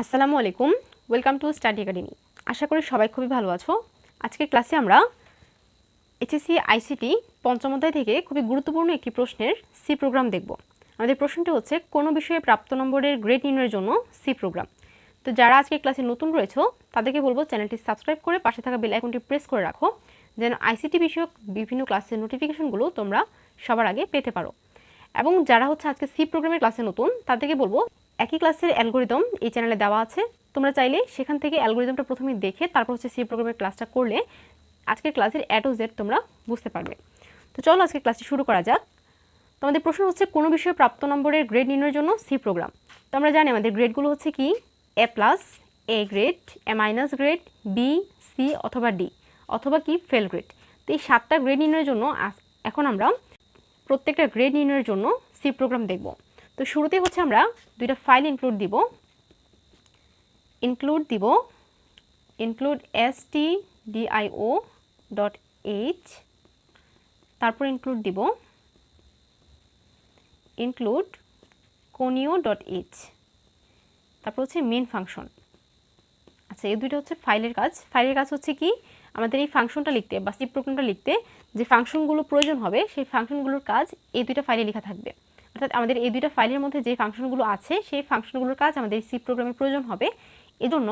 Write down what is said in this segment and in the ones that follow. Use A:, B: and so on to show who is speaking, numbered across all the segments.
A: আসসালামু আলাইকুম, welcome to study academy. আশা করি সবাই খুবই ভালো আছো। আজকের ক্লাসে আমরা এইচএসসি আইসিটি পঞ্চম অধ্যায় থেকে খুবই গুরুত্বপূর্ণ একটি প্রশ্নের সি প্রোগ্রাম দেখব। আমাদের প্রশ্নটি হচ্ছে কোনো বিষয়ে প্রাপ্ত নম্বরের গ্রেড নির্ণয়ের জন্য সি প্রোগ্রাম। তো যারা আজকে ক্লাসে নতুন রয়েছে তাদেরকে বলবো চ্যানেলটি সাবস্ক্রাইব করে পাশে থাকা বেল আইকনটি প্রেস করে রাখো, যেন আইসিটি বিষয়ক বিভিন্ন ক্লাসের নোটিফিকেশনগুলো তোমরা সবার আগে পেতে পারো। এবং যারা হচ্ছে আজকে সি প্রোগ্রামের ক্লাসে নতুন তাদেরকে বলবো একই ক্লাসের অ্যালগোরিদম এই চ্যানেলে দেওয়া আছে, তোমরা চাইলে সেখান থেকে অ্যালগোরিদমটা প্রথমে দেখে তারপর হচ্ছে সি প্রোগ্রামের ক্লাসটা করলে আজকের ক্লাসের এ টু জেড তোমরা বুঝতে পারবে। তো চলো আজকে ক্লাসটি শুরু করা যাক। তোমাদের প্রশ্ন হচ্ছে কোনো বিষয়ে প্রাপ্ত নম্বরের গ্রেড নির্ণয়ের জন্য সি প্রোগ্রাম। তো আমরা জানি আমাদের গ্রেডগুলো হচ্ছে কি A plus, A grade, A minus grade, B, C অথবা ডি, অথবা কি ফেল গ্রেড। তো এই 7টা গ্রেড নির্ণয়ের জন্য এখন আমরা প্রত্যেকটা গ্রেড নির্ণয়ের জন্য সি প্রোগ্রাম দেখব। তো শুরুতেই হচ্ছে আমরা দুইটা ফাইল ইনক্লুড দিব stdio.h, তারপর ইনক্লুড দিব conio.h, তারপর হচ্ছে মেন ফাংশন। আচ্ছা, এই দুইটা হচ্ছে ফাইলের কাজ। ফাইলের কাজ হচ্ছে কি আমাদের এই ফাংশনটা লিখতে বা সি প্রোগ্রামটা লিখতে যে ফাংশনগুলো প্রয়োজন হবে সেই ফাংশনগুলোর কাজ এই দুইটা ফাইলে লেখা থাকবে। অর্থাৎ আমাদের এই দুইটা ফাইলের মধ্যে যে ফাংশনগুলো আছে সেই ফাংশনগুলোর কাজ আমাদের সি প্রোগ্রামে প্রয়োজন হবে। এজন্য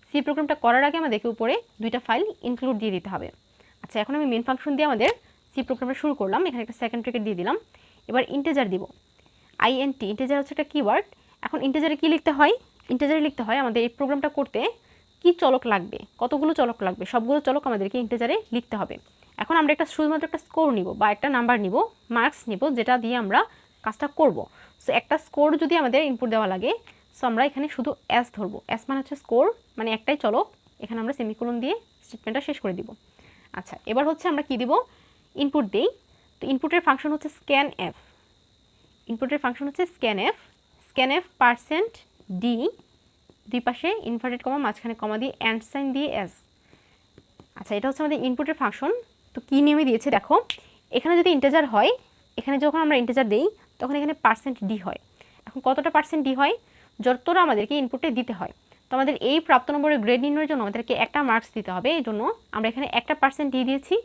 A: সি প্রোগ্রামটা করার আগে আমাদেরকে উপরে দুইটা ফাইল ইনক্লুড দিয়ে দিতে হবে। আচ্ছা, এখন আমি মেন ফাংশন দিয়ে আমাদের সি প্রোগ্রামটা শুরু করলাম। এখানে একটা সেকেন্ড ব্র্যাকেট দিয়ে দিলাম। এবার ইন্টিজার দিব, INT। ইন্টিজার হচ্ছে একটা কিওয়ার্ড। এখন ইন্টিজারে কি লিখতে হয়? ইন্টিজারে লিখতে হয় আমাদের এই প্রোগ্রামটা করতে কি চলক লাগবে, কতগুলো চলক লাগবে, সবগুলো চলক আমাদেরকে ইন্টিজারে লিখতে হবে। এখন আমরা শুধুমাত্র একটা স্কোর নিব বা একটা নাম্বার নিব, মার্কস নিব, যেটা দিয়ে আমরা কাজটা করব। সো একটা স্কোর যদি আমাদের ইনপুট দেওয়া লাগে, সো আমরা এখানে শুধু এস ধরবো। এস মানে হচ্ছে স্কোর, মানে একটাই চলক। এখানে আমরা সেমিকোলন দিয়ে স্টেটমেন্টটা শেষ করে দিব। আচ্ছা, এবার হচ্ছে আমরা কি দিব? ইনপুট দিই। তো ইনপুটের ফাংশন হচ্ছে স্ক্যান এফ। ইনপুটের ফাংশন হচ্ছে স্ক্যান এফ %d, দুই পাশে ইনভার্টেড কমা, মাঝখানে কমা দিয়ে অ্যান্ড সাইন দিয়ে এস। আচ্ছা, এটা হচ্ছে আমাদের ইনপুটের ফাংশন। তো কী নিয়মে দিয়েছে দেখো, এখানে যদি ইন্টিজার হয়, এখানে যখন আমরা ইন্টিজার দিই তখন এখানে %d হয়। এখন কতটা %d হয়? যতটা আমাদেরকে ইনপুটে দিতে হয়। তো আমাদের এই প্রাপ্ত নম্বরের গ্রেড নির্ণয়ের জন্য আমাদেরকে একটা মার্কস দিতে হবে। এই জন্য আমরা এখানে একটা % দিয়েছি।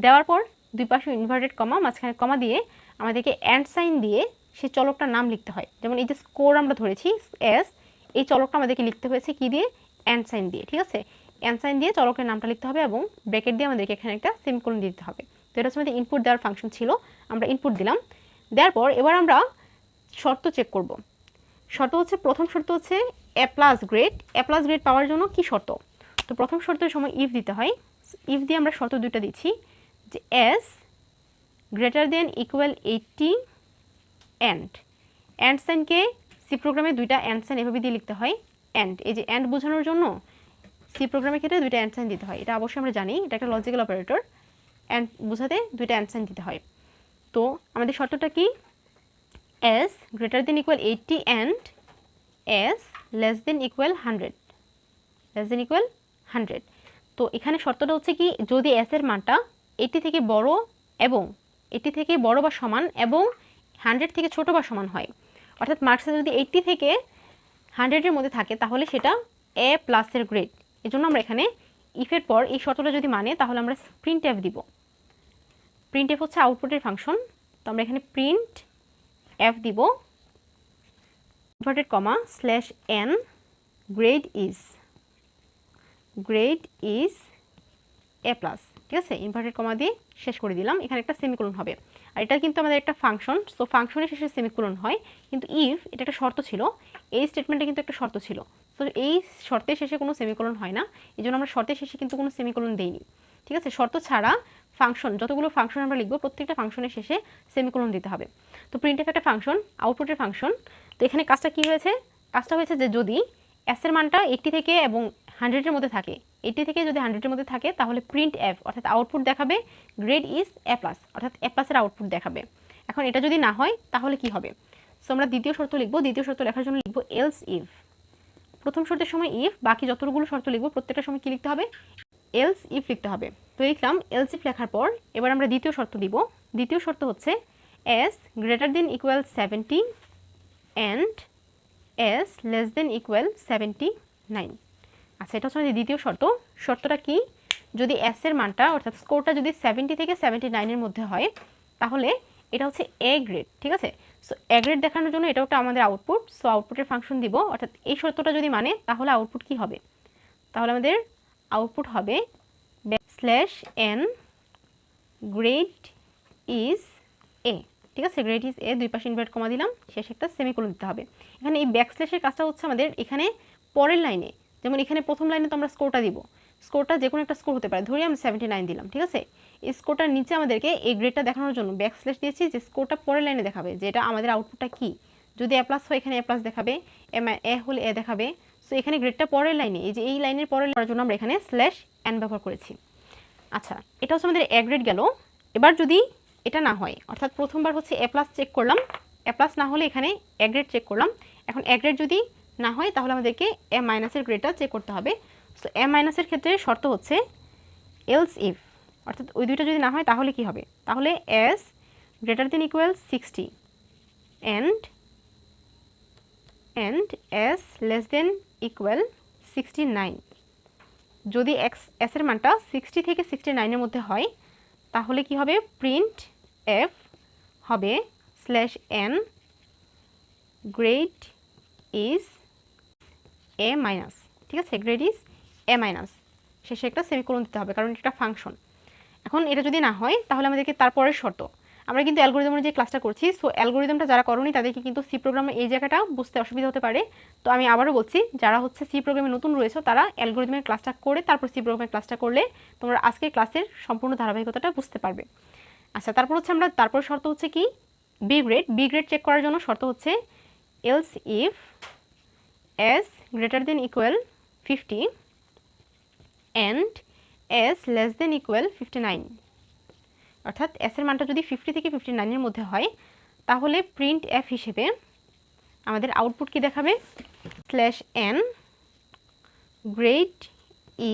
A: দেওয়ার পর দুই পাশে ইনভার্টেড কমা, মাঝখানে কমা দিয়ে আমাদেরকে অ্যান্ড সাইন দিয়ে সেই চলকটার নাম লিখতে হয়। যেমন এই যে স্কোর আমরা ধরেছি এস, এই চলকটা আমাদেরকে লিখতে হয়েছে কি দিয়ে? অ্যান্ড সাইন দিয়ে। ঠিক আছে, অ্যান্ড সাইন দিয়ে চলকের নামটা লিখতে হবে এবং ব্র্যাকেট দিয়ে আমাদেরকে এখানে একটা সেমিকোলন দিতে হবে। তো এটা হচ্ছে আমাদের ইনপুট দেওয়ার ফাংশন ছিল। আমরা ইনপুট দিলাম। দেওয়ার পর এবার আমরা শর্ত চেক করব। শর্ত হচ্ছে, প্রথম শর্ত হচ্ছে এ প্লাস গ্রেড। এ প্লাস গ্রেড পাওয়ার জন্য কি শর্ত? তো প্রথম শর্তের সময় ইফ দিতে হয়। ইফ দিয়ে আমরা শর্ত দুইটা দিচ্ছি যে S greater than equal 80 and সাইনকে সি প্রোগ্রামে দুইটা অ্যান্ড সাইন এভাবে দিয়ে লিখতে হয়। অ্যান্ড, এই যে অ্যান্ড বোঝানোর জন্য সি প্রোগ্রামের ক্ষেত্রে দুইটা অ্যান্ড সাইন দিতে হয়। এটা অবশ্যই আমরা জানি, এটা একটা লজিক্যাল অপারেটর। অ্যান্ড বোঝাতে দুইটা অ্যান্ড সাইন দিতে হয়। তো আমাদের শর্তটা কি? S greater than equal 80 and S less than equal 100। তো এখানে শর্তটা হচ্ছে কি, যদি এস এর মানটা 80 থেকে বড় এবং 80 থেকে বড় বা সমান এবং 100 থেকে ছোট বা সমান হয়, অর্থাৎ মার্কসে যদি 80 থেকে 100-এর মধ্যে থাকে তাহলে সেটা এ প্লাসের গ্রেড। এই জন্য আমরা এখানে ইফের পর এই শর্তটা যদি মানে তাহলে আমরা প্রিন্ট এফ দিব। প্রিন্ট এফ হচ্ছে আউটপুটের ফাংশন। তো আমরা এখানে প্রিন্ট এফ দিব, inverted comma /n grade is a plus. ঠিক আছে, ইনভার্টেড কমা দিয়ে শেষ করে দিলাম। এখানে একটা সেমিকোলন হবে। আর এটা কিন্তু আমাদের একটা ফাংশন, সো ফাংশনের শেষে সেমিকোলন হয়। কিন্তু ইফ এটা একটা শর্ত ছিল, এই স্টেটমেন্টে কিন্তু একটা শর্ত ছিল। সো এই শর্তের শেষে কোনো সেমিকোলন হয় না, এই জন্য আমরা শর্তের শেষে কিন্তু কোনো সেমিকোলন দেইনি। ঠিক আছে, শর্ত ছাড়া ফাংশন, যতগুলো ফাংশন আমরা লিখবো প্রত্যেকটা ফাংশনের শেষে সেমিকোলন দিতে হবে। তো প্রিন্ট এফ একটা ফাংশন, আউটপুটের ফাংশন। তো এখানে কাজটা কি হয়েছে? কাজটা হয়েছে যে যদি এস এর মানটা 80 থেকে এবং 100-এর মধ্যে থাকে, 80 থেকে যদি 100-এর মধ্যে থাকে তাহলে প্রিন্ট এফ অর্থাৎ আউটপুট দেখাবে গ্রেড ইজ এ প্লাস, অর্থাৎ এ প্লাসের আউটপুট দেখাবে। এখন এটা যদি না হয় তাহলে কি হবে? সো আমরা দ্বিতীয় শর্ত লিখবো। দ্বিতীয় শর্ত লেখার জন্য লিখবো এলস ইফ। প্রথম শর্তের সময় ইফ, বাকি যতগুলো শর্ত লিখবো প্রত্যেকটার সময় কি লিখতে হবে? এলস ইফ লিখতে হবে। তো লিখলাম এলস ইফ লেখার পর এবার আমরা দ্বিতীয় শর্ত দিব। দ্বিতীয় শর্ত হচ্ছে S greater than equal 70 and S less than equal 79। আচ্ছা, এটা হচ্ছে আমাদের দ্বিতীয় শর্ত। শর্তটা কি? যদি এস এর মানটা অর্থাৎ স্কোরটা যদি 70 থেকে 79-এর মধ্যে হয় তাহলে এটা হচ্ছে এ গ্রেড। ঠিক আছে, সো এ গ্রেড দেখানোর জন্য এটা একটা আমাদের আউটপুট। সো আউটপুটের ফাংশন দিব, অর্থাৎ এই শর্তটা যদি মানে তাহলে আউটপুট কি হবে? তাহলে আমাদের আউটপুট হবে slash N grade is a. ঠিক আছে, গ্রেড ইজ এ, দুই পাশে ইনভার্ট কমা দিলাম, শেষে একটা সেমিকোলন দিতে হবে। এখানে এই ব্যাকস্ল্যাশের কাজটা হচ্ছে আমাদের এখানে পরের লাইনে, যেমন এখানে প্রথম লাইনে তো আমরা স্কোরটা দিব, স্কোরটা যে কোনো একটা স্কোর হতে পারে, ধরি আমি 79 দিলাম। ঠিক আছে, এই স্কোরটার নিচে আমাদেরকে এই গ্রেডটা দেখানোর জন্য ব্যাকস্ল্যাশ দিয়েছি, যে স্কোরটা পরের লাইনে দেখাবে যে এটা আমাদের আউটপুটটা কি। যদি এ প্লাস হয় এখানে এ প্লাস দেখাবে, এ হলে এ দেখাবে। সো এখানে গ্রেডটা পরের লাইনে, এই যে এই লাইনের পরের লাইনের জন্য আমরা এখানে স্ল্যাশ এন ব্যবহার করেছি। আচ্ছা, এটা হচ্ছে আমাদের এ গ্রেড গেল। এবার যদি এটা না হয়, অর্থাৎ প্রথমবার হচ্ছে এ প্লাস চেক করলাম, এ প্লাস না হলে এখানে এ গ্রেড চেক করলাম। এখন এ গ্রেড যদি না হয় তাহলে আমাদেরকে এ মাইনাসের গ্রেডটা চেক করতে হবে। সো এ মাইনাসের ক্ষেত্রে শর্ত হচ্ছে এলস ইফ, অর্থাৎ ওই দুইটা যদি না হয় তাহলে কি হবে? তাহলে S greater than equal 60 and S less than equal 69। যদি এস এর মানটা 60 থেকে 69-এর মধ্যে হয় তাহলে কি হবে? প্রিন্ট এফ হবে slash N grade is a minus. ঠিক আছে, গ্রেড ইজ এ মাইনাস, শেষে একটা সেমিকোলন দিতে হবে কারণ এটা একটা ফাংশন। এখন এটা যদি না হয় তাহলে আমাদেরকে তারপরের শর্ত, আমরা কিন্তু অ্যালগরিদমের যে ক্লাসটা করছি, সো অ্যালগরিদমটা যারা করনি তাদেরকে কিন্তু সি প্রোগ্রামের এই জায়গাটা বুঝতে অসুবিধা হতে পারে। তো আমি আবারও বলছি, যারা হচ্ছে সি প্রোগ্রামে নতুন রয়েছে তারা অ্যালগরিদমের ক্লাসটা করে তারপর সি প্রোগ্রামের ক্লাসটা করলে তোমরা আজকের ক্লাসের সম্পূর্ণ ধারাবাহিকতাটা বুঝতে পারবে। আচ্ছা, তারপর হচ্ছে আমরা তারপর শর্ত হচ্ছে কি? B grade. B grade check করার জন্য শর্ত হচ্ছে else if S greater than equal 50 and S less than equal 59। অর্থাৎ এস এর মানটা যদি 50 থেকে 59-এর মধ্যে হয় তাহলে প্রিন্ট এফ হিসেবে আমাদের আউটপুট কি দেখাবে? Slash N grade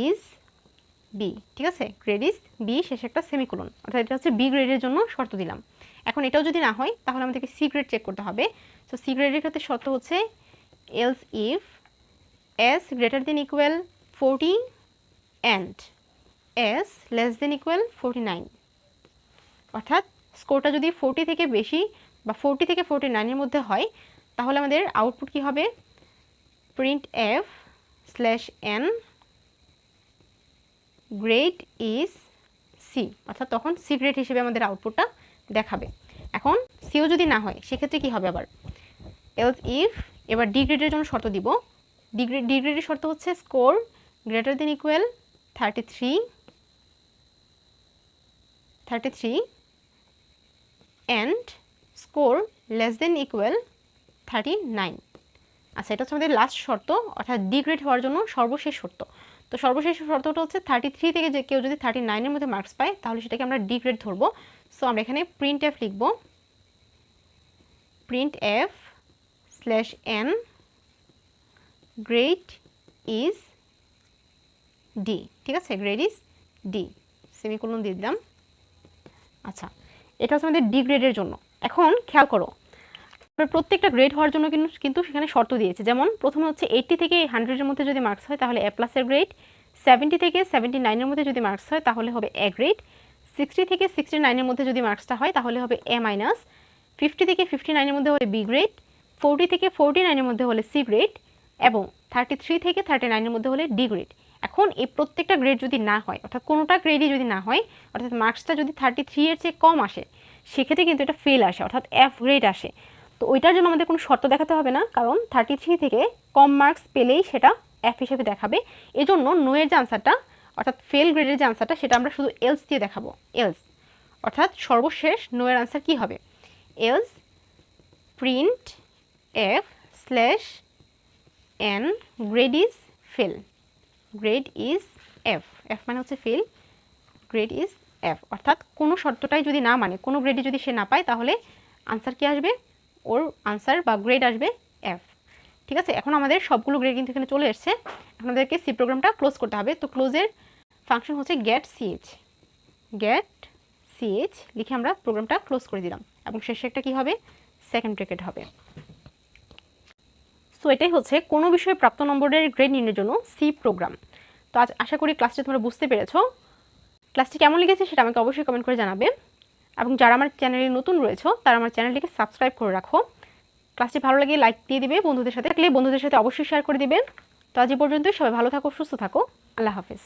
A: is B. ঠিক আছে, গ্রেড ইজ বি, শেষে একটা সেমিকোলন, অর্থাৎ এটা হচ্ছে বি গ্রেডের জন্য শর্ত দিলাম। এখন এটাও যদি না হয় তাহলে আমাদেরকে সি গ্রেড চেক করতে হবে। সো সি গ্রেডের ক্ষেত্রে শর্ত হচ্ছে else if S greater than equal 40 and S less than equal 49। অর্থাৎ স্কোরটা যদি 40 থেকে বেশি বা 40 থেকে 49-এর মধ্যে হয় তাহলে আমাদের আউটপুট কি হবে? Print F slash N grade is C, অর্থাৎ তখন সি গ্রেড হিসেবে আমাদের আউটপুটটা দেখাবে। এখন সিও যদি না হয় সেক্ষেত্রে কি হবে? আবার এলস ইফ, এবার ডি গ্রেডের জন্য শর্ত দিব। ডি গ্রেডের শর্ত হচ্ছে score greater than equal 33 and score less than equal 39। আচ্ছা, এটা হচ্ছে আমাদের লাস্ট শর্ত, অর্থাৎ ডি গ্রেড হওয়ার জন্য সর্বশেষ শর্ত। তো সর্বশেষ শর্তটা হচ্ছে 33 থেকে যে কেউ যদি 39-এর মধ্যে মার্কস পায় তাহলে সেটাকে আমরা ডি গ্রেড ধরবো। সো আমরা এখানে প্রিন্ট এফ লিখব, print F slash N grade is D. ঠিক আছে, গ্রেড ইজ ডি, সেমিকোলন দিয়ে দিলাম। আচ্ছা, এটা হচ্ছে আমাদের ডি গ্রেডের জন্য। এখন খেয়াল করো, প্রত্যেকটা গ্রেড হওয়ার জন্য কিন্তু সেখানে শর্ত দিয়েছে। যেমন প্রথমে হচ্ছে 80 থেকে 100-এর মধ্যে যদি মার্কস হয় তাহলে এ প্লাসের গ্রেড, 70 থেকে 79-এর মধ্যে যদি মার্কস হয় তাহলে হবে এ গ্রেড, 60 থেকে 69-এর মধ্যে যদি মার্কসটা হয় তাহলে হবে এ মাইনাস, 50 থেকে 59-এর মধ্যে হলে বি গ্রেড, 40 থেকে 49-এর মধ্যে হলে সি গ্রেড এবং 33 থেকে 39-এর মধ্যে হলে ডি গ্রেড। এখন এই প্রত্যেকটা গ্রেড যদি না হয়, অর্থাৎ কোনোটা গ্রেডই যদি না হয়, অর্থাৎ মার্কসটা যদি 33-এর চেয়ে কম আসে সেক্ষেত্রে কিন্তু এটা ফেল আসে, অর্থাৎ এফ গ্রেড আসে। তো ওইটার জন্য আমাদের কোনো শর্ত দেখাতে হবে না, কারণ 33 থেকে কম মার্কস পেলেই সেটা এফ হিসেবে দেখাবে। এজন্য নোয়ের যে আনসারটা, অর্থাৎ ফেল গ্রেডের যে আনসারটা, সেটা আমরা শুধু এলস দিয়ে দেখাবো। এলস অর্থাৎ সর্বশেষ নোয়ের আনসার কি হবে? Else print F slash N grade is fail, grade is F, F মানে হচ্ছে ফেল, গ্রেড ইজ এফ। অর্থাৎ কোনো শর্তটাই যদি না মানে, কোনো গ্রেডই যদি সে না পায় তাহলে আনসার কি আসবে? ওর আনসার বা গ্রেড আসবে এফ। ঠিক আছে, এখন আমাদের সবগুলো গ্রেড কিন্তু এখানে চলে এসছে। এখন আমাদেরকে সি প্রোগ্রামটা ক্লোজ করতে হবে। তো ক্লোজের ফাংশন হচ্ছে গেট সিএইচ, গেট সিএইচ লিখে আমরা প্রোগ্রামটা ক্লোজ করে দিলাম এবং শেষে একটা কি হবে? সেকেন্ড ব্র্যাকেট হবে। সো এটাই হচ্ছে কোনো বিষয়ে প্রাপ্ত নম্বরের গ্রেড নির্ণয়ের জন্য সি প্রোগ্রাম। তো আজ আশা করি ক্লাসটি তোমরা বুঝতে পেরেছো। ক্লাসটি কেমন লেগেছে সেটা আমাকে অবশ্যই কমেন্ট করে জানাবে, এবং যারা আমার চ্যানেলে নতুন রয়েছে তারা আমার চ্যানেলটিকে সাবস্ক্রাইব করে রাখো। ক্লাসটি ভালো লাগে লাইক দিয়ে দিবে, বন্ধুদের সাথে অবশ্যই শেয়ার করে দিবে। তো আজ এই পর্যন্তই, সবাই ভালো থাকো, সুস্থ থাকো, আল্লাহ হাফেজ।